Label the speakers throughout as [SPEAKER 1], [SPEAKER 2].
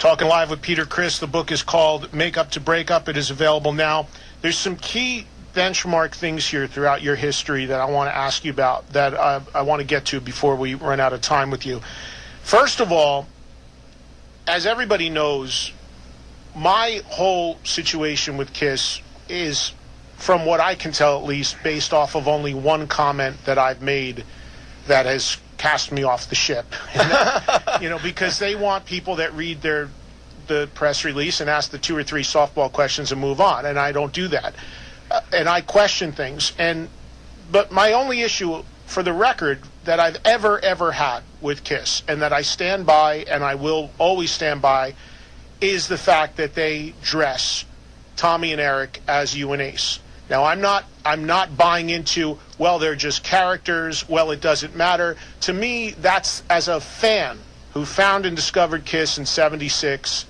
[SPEAKER 1] Talking live with Peter Criss. The book is called Makeup to Breakup. It is available now. There's some key benchmark things here throughout your history that I want to ask you about, that I want to get to before we run out of time with you. First of all, as everybody knows, my whole situation with Kiss is, from what I can tell at least, based off of only one comment that I've made that has cast me off the ship. And that, because they want people that read the press release and ask the 2 or 3 softball questions and move on, and I don't do that. And I question things. But my only issue, for the record, that I've ever had with Kiss, and that I stand by and I will always stand by, is the fact that they dress Tommy and Eric as you and Ace. Now, I'm not buying into, well, they're just characters, well, it doesn't matter. To me, that's, as a fan who found and discovered Kiss in '76,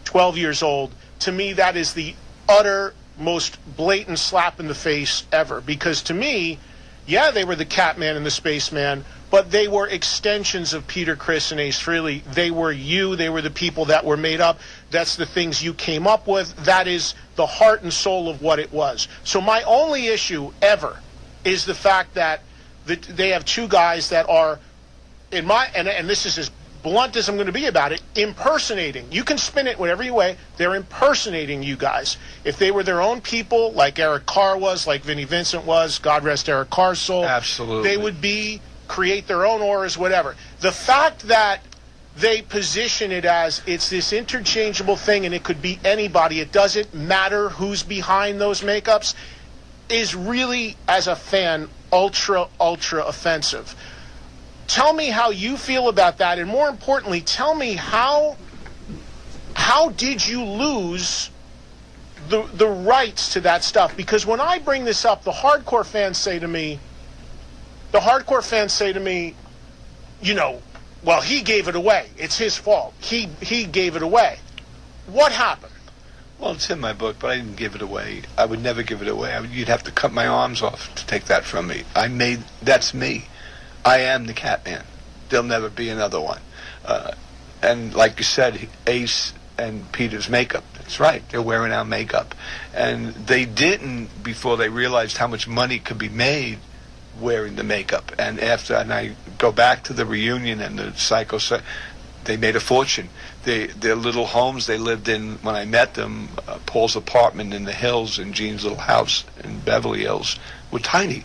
[SPEAKER 1] 12 years old, to me that is the utter most blatant slap in the face ever. Because to me, yeah, they were the Catman and the Spaceman, but they were extensions of Peter, Criss, and Ace Frehley. They were you. They were the people that were made up. That's the things you came up with. That is the heart and soul of what it was. So my only issue ever is the fact that they have 2 guys that are, and this is as blunt as I'm going to be about it, impersonating. You can spin it whatever you way. They're impersonating you guys. If they were their own people, like Eric Carr was, like Vinnie Vincent was, God rest Eric Carr's soul,
[SPEAKER 2] absolutely,
[SPEAKER 1] they would create their own auras, whatever. The fact that they position it as it's this interchangeable thing and it could be anybody, it doesn't matter who's behind those makeups, is really, as a fan, ultra offensive. Tell me how you feel about that, and more importantly, tell me how did you lose the rights to that stuff? Because when I bring this up, the hardcore fans say to me, well, he gave it away. It's his fault. He gave it away. What happened?
[SPEAKER 2] Well, it's in my book, but I didn't give it away. I would never give it away. You'd have to cut my arms off to take that from me. That's me. I am the Catman. There'll never be another one. And like you said, Ace and Peter's makeup. That's right. They're wearing our makeup. And they didn't before they realized how much money could be made wearing the makeup. And I go back to the reunion and the Psycho, they made a fortune. Their little homes they lived in when I met them, Paul's apartment in the hills and Gene's little house in Beverly Hills, were tiny.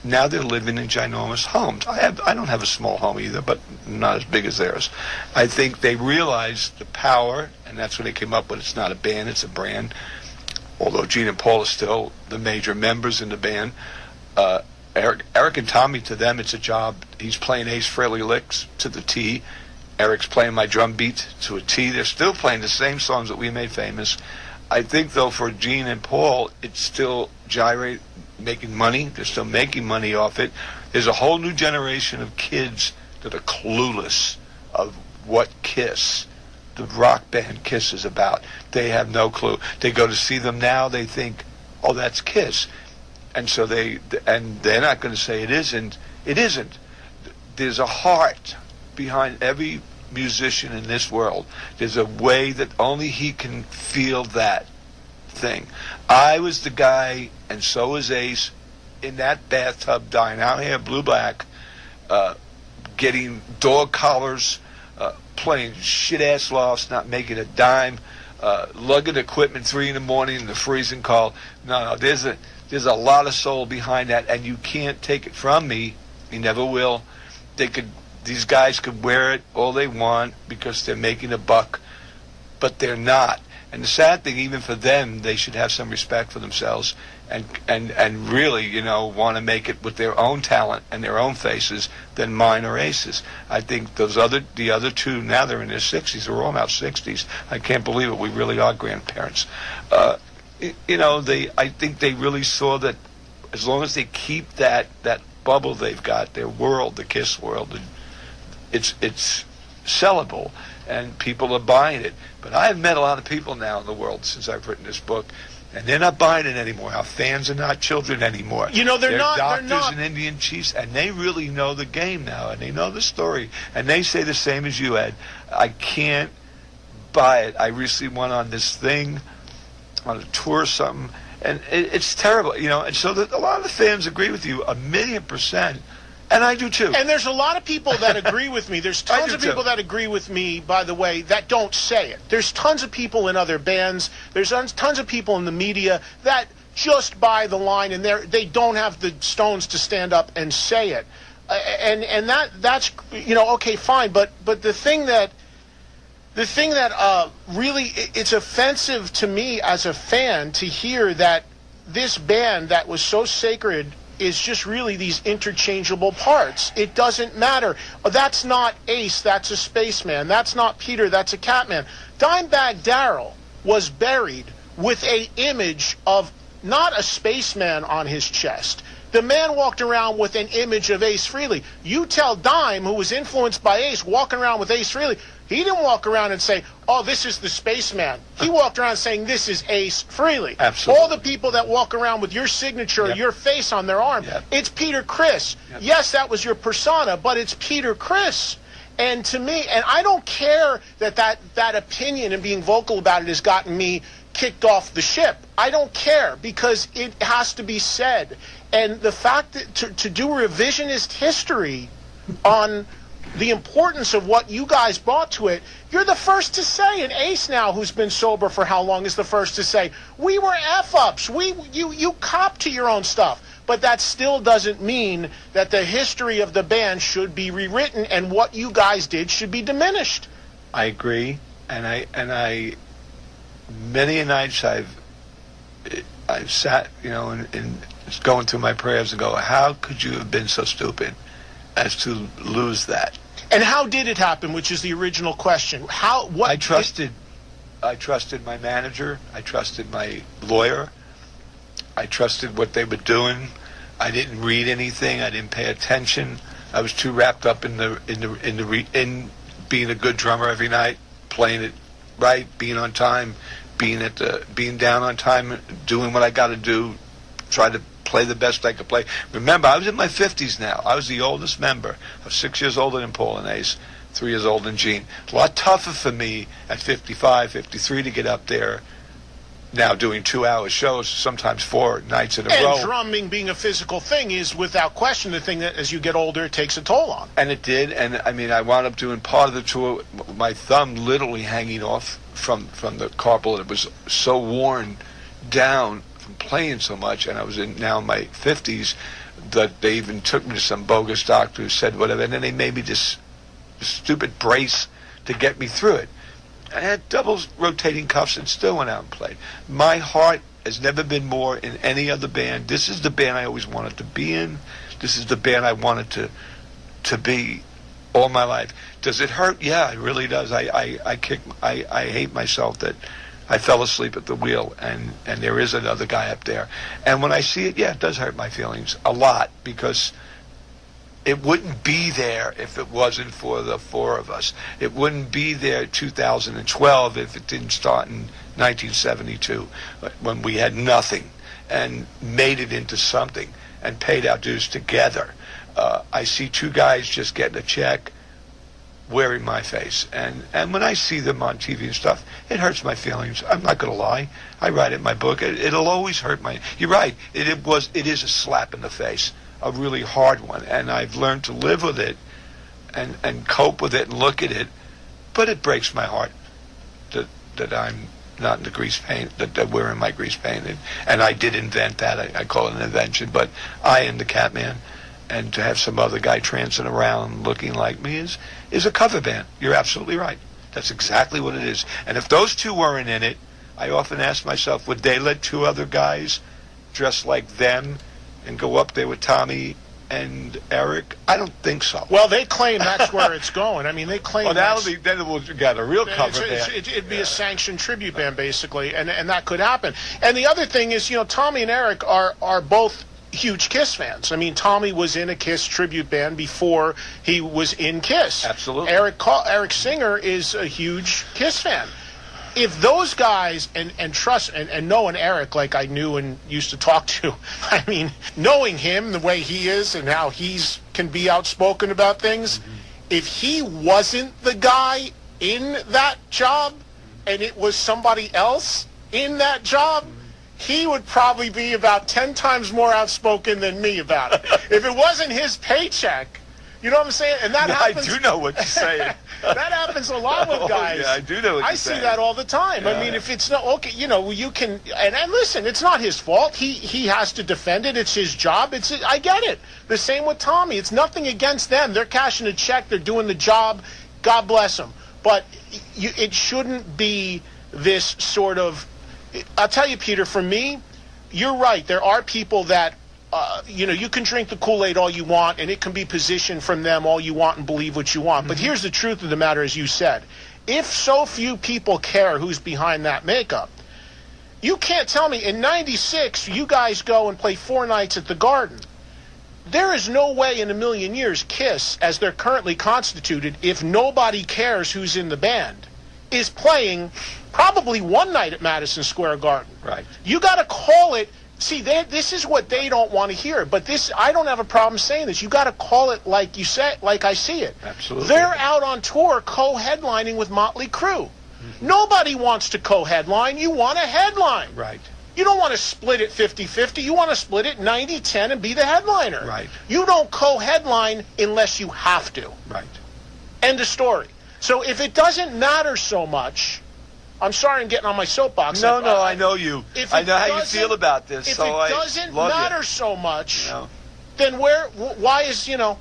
[SPEAKER 2] Now they're living in ginormous homes. I don't have a small home either, but not as big as theirs. I think they realized the power, and that's when they came up with it's not a band, it's a brand. Although Gene and Paul are still the major members in the band. Eric and Tommy, to them, it's a job. He's playing Ace Frehley licks to the T. Eric's playing my drum beat to a T. They're still playing the same songs that we made famous. I think, though, for Gene and Paul, it's still making money. They're still making money off it. There's a whole new generation of kids that are clueless of what Kiss, the rock band Kiss, is about. They have no clue. They go to see them now, they think, oh, that's Kiss. And so they're not going to say it isn't. It isn't. There's a heart behind every musician in this world. There's a way that only he can feel that thing. I was the guy, and so was Ace, in that bathtub, dying out here, blue-black, getting dog collars, playing shit-ass lofts, not making a dime, lugging equipment 3 in the morning in the freezing cold. No, there's a lot of soul behind that, and you can't take it from me. You never will. These guys could wear it all they want because they're making a buck, but they're not. And the sad thing, even for them, they should have some respect for themselves and really, want to make it with their own talent and their own faces than mine or Ace's. I think the other 2, now they're in their 60s. They're all now 60s. I can't believe it. We really are grandparents. I think they really saw that as long as they keep that bubble they've got, their world, the Kiss world, it's sellable, and people are buying it. But I've met a lot of people now in the world since I've written this book, and they're not buying it anymore. Our fans are not children anymore.
[SPEAKER 1] They're not
[SPEAKER 2] doctors and Indian chiefs, and they really know the game now, and they know the story, and they say the same as you, Ed. I can't buy it. I recently went on this thing, on a tour or something, and it's terrible, you know. And so a lot of the fans agree with you 1,000,000%, and I do too.
[SPEAKER 1] And there's a lot of people that agree with me. There's tons of people
[SPEAKER 2] too.
[SPEAKER 1] that agree with me, by the way, that don't say it. There's tons of people in other bands. There's tons of people in the media that just buy the line, and they don't have the stones to stand up and say it. And that's, you know, okay, fine. But the thing that really, it's offensive to me as a fan to hear that this band that was so sacred is just really these interchangeable parts. It doesn't matter. That's not Ace, that's a spaceman. That's not Peter, that's a Catman. Dimebag Darrell was buried with a image of not a spaceman on his chest. The man walked around with an image of Ace Frehley. You tell Dime, who was influenced by Ace, walking around with Ace Frehley, he didn't walk around and say, oh, this is the spaceman. He walked around saying, this is Ace Frehley.
[SPEAKER 2] Absolutely.
[SPEAKER 1] All the people that walk around with your signature,
[SPEAKER 2] Yep.
[SPEAKER 1] your face on their arm,
[SPEAKER 2] Yep.
[SPEAKER 1] it's Peter Criss.
[SPEAKER 2] Yep.
[SPEAKER 1] Yes, that was your persona, but it's Peter Criss. And to me, and I don't care that opinion and being vocal about it has gotten me kicked off the ship. I don't care, because it has to be said. And the fact that to do revisionist history on the importance of what you guys brought to it, you're the first to say, and Ace now, who's been sober for how long, is the first to say, we were F-ups. You cop to your own stuff. But that still doesn't mean that the history of the band should be rewritten and what you guys did should be diminished.
[SPEAKER 2] I agree, and I many a nights I've sat, you know, and going through my prayers and go, how could you have been so stupid as to lose that?
[SPEAKER 1] And how did it happen, which is the original question? What
[SPEAKER 2] I trusted my manager, I trusted my lawyer, I trusted what they were doing. I didn't read anything, I didn't pay attention. I was too wrapped up in being a good drummer every night, playing it right, being on time, being down on time, doing what I got to do, try to play the best I could play. Remember, I was in my 50s now. I was the oldest member. I was 6 years older than Paul and Ace, 3 years older than Gene. A lot tougher for me at 55, 53 to get up there. Now doing 2-hour shows, sometimes 4 nights in a row.
[SPEAKER 1] And drumming being a physical thing is without question the thing that as you get older it takes a toll on.
[SPEAKER 2] And it did, and I mean, I wound up doing part of the tour, my thumb literally hanging off from the carpal. It was so worn down from playing so much, and I was now in my 50s, that they even took me to some bogus doctor who said whatever, and then they made me this stupid brace to get me through it. I had double rotating cuffs and still went out and played. My heart has never been more in any other band. This is the band I always wanted to be in. This is the band I wanted to be all my life. Does it hurt? Yeah, it really does. I hate myself that I fell asleep at the wheel and there is another guy up there. And when I see it, yeah, it does hurt my feelings a lot, because it wouldn't be there if it wasn't for the 4 of us. It wouldn't be there 2012 if it didn't start in 1972, when we had nothing and made it into something and paid our dues together. I see 2 guys just getting a check wearing my face. And when I see them on TV and stuff, it hurts my feelings. I'm not going to lie. I write it in my book. It'll always hurt my... You're right. It is a slap in the face. A really hard one, and I've learned to live with it and cope with it and look at it, but it breaks my heart that I'm not in the grease paint, that we're in my grease paint, and I did invent that. I call it an invention, but I am the Catman, and to have some other guy trancing around looking like me is a cover band. You're absolutely right. That's exactly what it is. And if those 2 weren't in it, I often ask myself, would they let 2 other guys dress like them and go up there with Tommy and Eric? I don't think so.
[SPEAKER 1] Well, they claim that's where it's going. I mean, they claim.
[SPEAKER 2] Well, then we'll got a real cover band.
[SPEAKER 1] It'd be a sanctioned tribute band, basically, and that could happen. And the other thing is, you know, Tommy and Eric are both huge Kiss fans. I mean, Tommy was in a Kiss tribute band before he was in Kiss.
[SPEAKER 2] Absolutely.
[SPEAKER 1] Eric Singer is a huge Kiss fan. If those guys, and trust, and knowing Eric like I knew and used to talk to, I mean, knowing him the way he is and how he's can be outspoken about things, if he wasn't the guy in that job, and it was somebody else in that job, he would probably be about 10 times more outspoken than me about it. If it wasn't his paycheck, you know what I'm saying? And that happens.
[SPEAKER 2] I do know what you're saying.
[SPEAKER 1] That happens a lot with guys.
[SPEAKER 2] Yeah, I do know what you're
[SPEAKER 1] saying.
[SPEAKER 2] saying.
[SPEAKER 1] I see that all the time.
[SPEAKER 2] Yeah.
[SPEAKER 1] I mean, if it's not okay, you know, you can. And listen, it's not his fault. He has to defend it. It's his job. I get it. The same with Tommy. It's nothing against them. They're cashing a check. They're doing the job. God bless them. But it shouldn't be this sort of. I'll tell you, Peter. For me, you're right. There are people that. You know, you can drink the Kool-Aid all you want, and it can be positioned from them all you want and believe what you want. But here's the truth of the matter, as you said. If so few people care who's behind that makeup, you can't tell me in 96 you guys go and play 4 nights at the Garden. There is no way in a million years Kiss, as they're currently constituted, if nobody cares who's in the band, is playing probably 1 night at Madison Square Garden.
[SPEAKER 2] Right.
[SPEAKER 1] You got to call it. See, this is what they don't want to hear. But this, I don't have a problem saying this. You got to call it like you said, like I see it.
[SPEAKER 2] Absolutely.
[SPEAKER 1] They're out on tour co-headlining with Motley Crue. Nobody wants to co-headline. You want a headline.
[SPEAKER 2] Right.
[SPEAKER 1] You don't want to split it 50-50. You want to split it 90-10 and be the headliner.
[SPEAKER 2] Right.
[SPEAKER 1] You don't co-headline unless you have to.
[SPEAKER 2] Right.
[SPEAKER 1] End of story. So if it doesn't matter so much, I'm sorry I'm getting on my soapbox.
[SPEAKER 2] No, I know you. I know how you feel about this.
[SPEAKER 1] If
[SPEAKER 2] so
[SPEAKER 1] it doesn't matter so much, then why is, you know?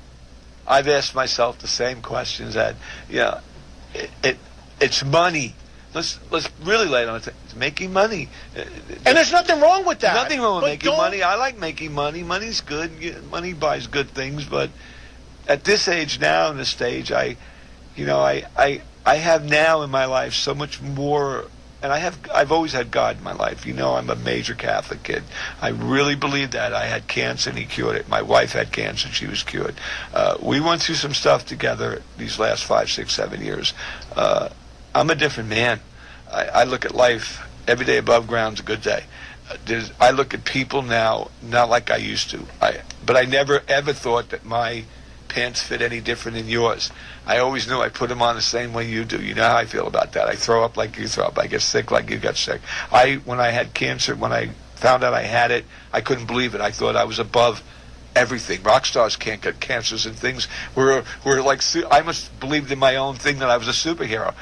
[SPEAKER 2] I've asked myself the same questions that, it's money. Let's really lay it on it. It's making money.
[SPEAKER 1] And there's nothing wrong with that.
[SPEAKER 2] Nothing wrong with making money. I like making money. Money's good. Money buys good things. But at this age now, in this stage, I have now in my life so much more, and I've always had God in my life. You know, I'm a major Catholic kid. I really believe that. I had cancer and he cured it. My wife had cancer and she was cured. We went through some stuff together these last 5, 6, 7 years. I'm a different man. I look at life, every day above ground's a good day. I look at people now, not like I used to. But I never ever thought that my pants fit any different than yours. I always knew I put them on the same way you do. You know how I feel about that. I throw up like you throw up. I get sick like you got sick. When I had cancer, when I found out I had it, I couldn't believe it. I thought I was above everything. Rock stars can't get cancers and things. We're like, I must believed in my own thing that I was a superhero.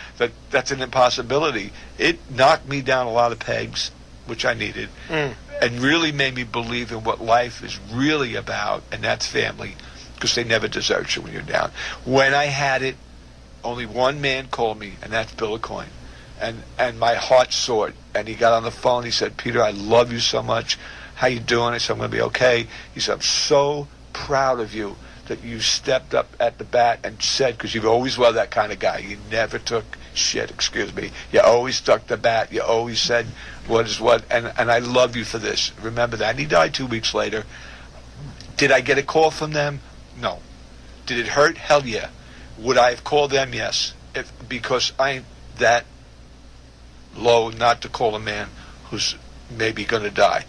[SPEAKER 2] That's an impossibility. It knocked me down a lot of pegs, which I needed, and really made me believe in what life is really about, and that's family. Because they never desert you when you're down. When I had it, only one man called me, and that's Bill Aucoin. And my heart soared. And he got on the phone. He said, "Peter, I love you so much. How you doing?" I said, "I'm going to be okay." He said, "I'm so proud of you that you stepped up at the bat and said," because you've always were that kind of guy. You never took shit, excuse me. You always stuck the bat. You always said what is what. And I love you for this. Remember that. And he died 2 weeks later. Did I get a call from them? No. Did it hurt? Hell yeah. Would I have called them? Yes. Because I ain't that low not to call a man who's maybe going to die.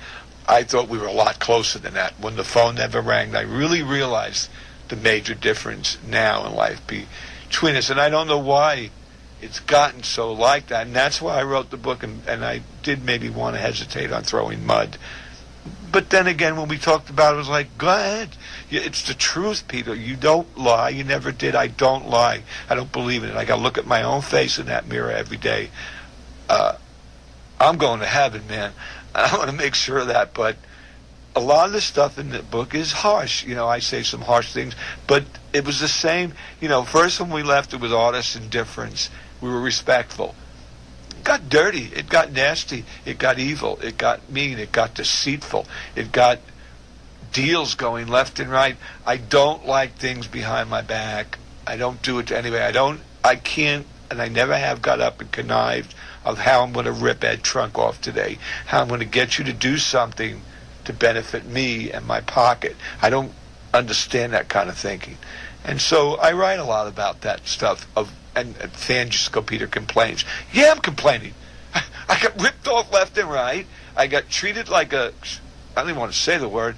[SPEAKER 2] I thought we were a lot closer than that. When the phone never rang, I really realized the major difference now in life between us. And I don't know why it's gotten so like that. And that's why I wrote the book. And I did maybe want to hesitate on throwing mud. But then again, when we talked about it, it was like, go ahead. It's the truth, Peter. You don't lie. You never did. I don't lie. I don't believe in it. I got to look at my own face in that mirror every day. I'm going to heaven, man. I want to make sure of that. But a lot of the stuff in the book is harsh. You know, I say some harsh things. But it was the same. You know, first when we left, it was artist indifference. We were respectful. It got dirty. It got nasty. It got evil. It got mean. It got deceitful. It got deals going left and right. I don't like things behind my back. I don't do it to anybody. I can't, and I never have got up and connived of how I'm going to rip Ed Trunk off today, how I'm going to get you to do something to benefit me and my pocket. I don't understand that kind of thinking. And so I write a lot about that stuff. And fans just go, Peter complains. Yeah, I'm complaining. I got ripped off left and right. I got treated like I don't even want to say the word.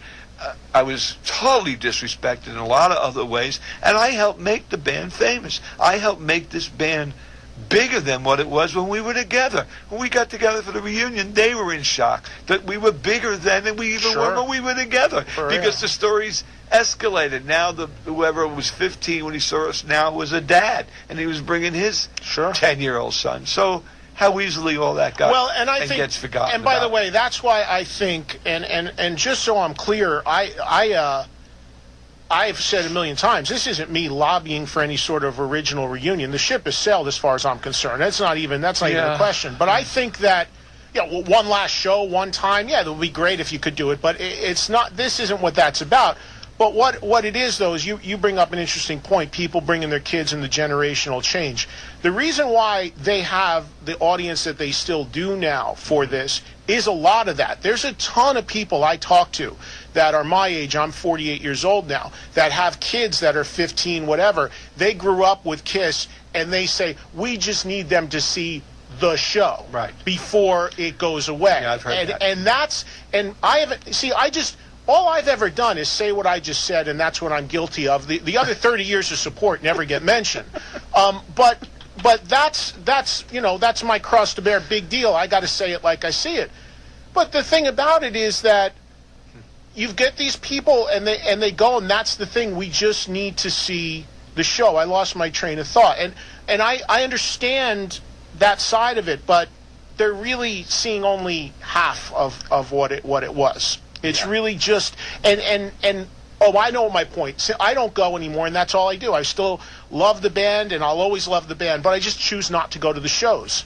[SPEAKER 2] I was totally disrespected in a lot of other ways. And I helped make the band famous. I helped make this band bigger than what it was when we were together. When we got together for the reunion, they were in shock that we were bigger then than we even were when we were together. Because the stories escalated. Now whoever was 15 when he saw us now was a dad, and he was bringing his 10-year-old son. So how easily all that got and gets forgotten.
[SPEAKER 1] And by the way, that's why I think, and just so I'm clear, I've said a million times, this isn't me lobbying for any sort of original reunion. The ship has sailed as far as I'm concerned. That's not even a question. But I think that, one last show, one time, that would be great if you could do it. But it's not. This isn't what that's about. But what it is, though, is you bring up an interesting point. People bringing their kids and the generational change. The reason why they have the audience that they still do now for this is a lot of that. There's a ton of people I talk to that are my age. I'm 48 years old now, that have kids that are 15, whatever. They grew up with Kiss, and they say, we just need them to see the show before it goes away.
[SPEAKER 2] Yeah, I've heard that.
[SPEAKER 1] And I haven't, all I've ever done is say what I just said, and that's what I'm guilty of. The other 30 years of support never get mentioned. But that's my cross to bear. Big deal. I got to say it like I see it. But the thing about it is that you get these people, and they go, and that's the thing. We just need to see the show. I lost my train of thought, and I understand that side of it, but they're really seeing only half of what it was. It's really just and I know my point. I don't go anymore, and that's all I do. I still love the band, and I'll always love the band, but I just choose not to go to the shows.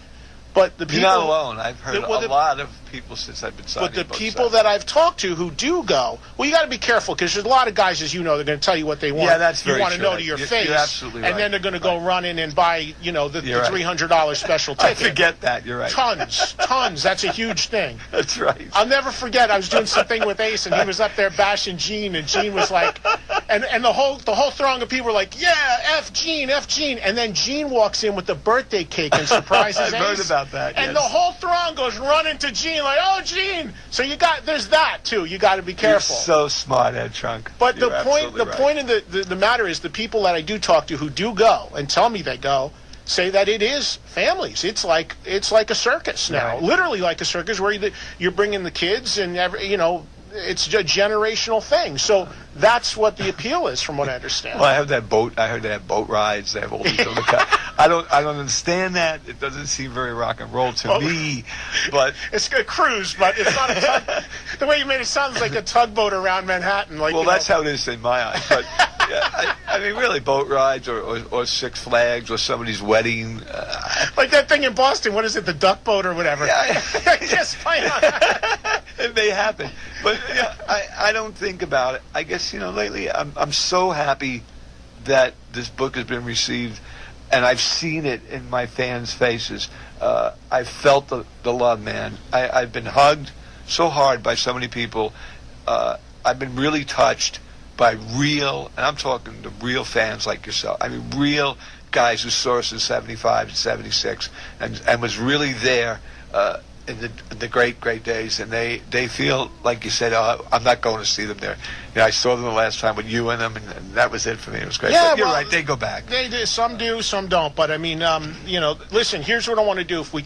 [SPEAKER 1] But the people,
[SPEAKER 2] you're not alone. I've heard a lot of people since I've been signing.
[SPEAKER 1] But the people that I've talked to who do go, well, you got to be careful, because there's a lot of guys, as you know, they're going to tell you what they want.
[SPEAKER 2] Yeah, that's very
[SPEAKER 1] You want to
[SPEAKER 2] true.
[SPEAKER 1] know to your face,
[SPEAKER 2] you're absolutely right.
[SPEAKER 1] And then they're going to go run in and buy, the $300 special ticket.
[SPEAKER 2] I forget that. You're right.
[SPEAKER 1] Tons. That's a huge thing.
[SPEAKER 2] That's right.
[SPEAKER 1] I'll never forget. I was doing something with Ace, and he was up there bashing Gene, and Gene was like, and the whole throng of people were like, yeah, F Gene, and then Gene walks in with the birthday cake and surprises Ace.
[SPEAKER 2] I've heard about that.
[SPEAKER 1] And the whole throng goes running to Gene like, oh, Gene. So there's that too. You got to be careful.
[SPEAKER 2] You're so smart, Ed Trunk.
[SPEAKER 1] But the point of the matter is, the people that I do talk to who do go and tell me they go say that it is families. It's like a circus now, literally like a circus where you're bringing the kids and it's a generational thing. So that's what the appeal is, from what I understand.
[SPEAKER 2] Well, I heard they have boat rides. They have all these other I don't understand that. It doesn't seem very rock and roll to me. But
[SPEAKER 1] it's a cruise, but it's not a tug. The way you made it sound like a tugboat around Manhattan.
[SPEAKER 2] That's how it is in my eyes. But I mean, really, boat rides or Six Flags or somebody's wedding.
[SPEAKER 1] Like that thing in Boston. What is it? The duck boat or whatever.
[SPEAKER 2] Yeah.
[SPEAKER 1] Yes, fine.
[SPEAKER 2] It may happen, but I don't think about it. I guess lately I'm so happy that this book has been received, and I've seen it in my fans' faces. I've felt the love, man. I've been hugged so hard by so many people. I've been really touched by real, and I'm talking to real fans like yourself. I mean, real guys who saw us in '75 and '76, and was really there. In the great days, and they feel like you said, oh, I'm not going to see them there. I saw them the last time with you and them, and that was it for me. It was great.
[SPEAKER 1] Yeah,
[SPEAKER 2] but you're right. They go back.
[SPEAKER 1] They do. Some do, some don't. But I mean, listen. Here's what I want to do. If we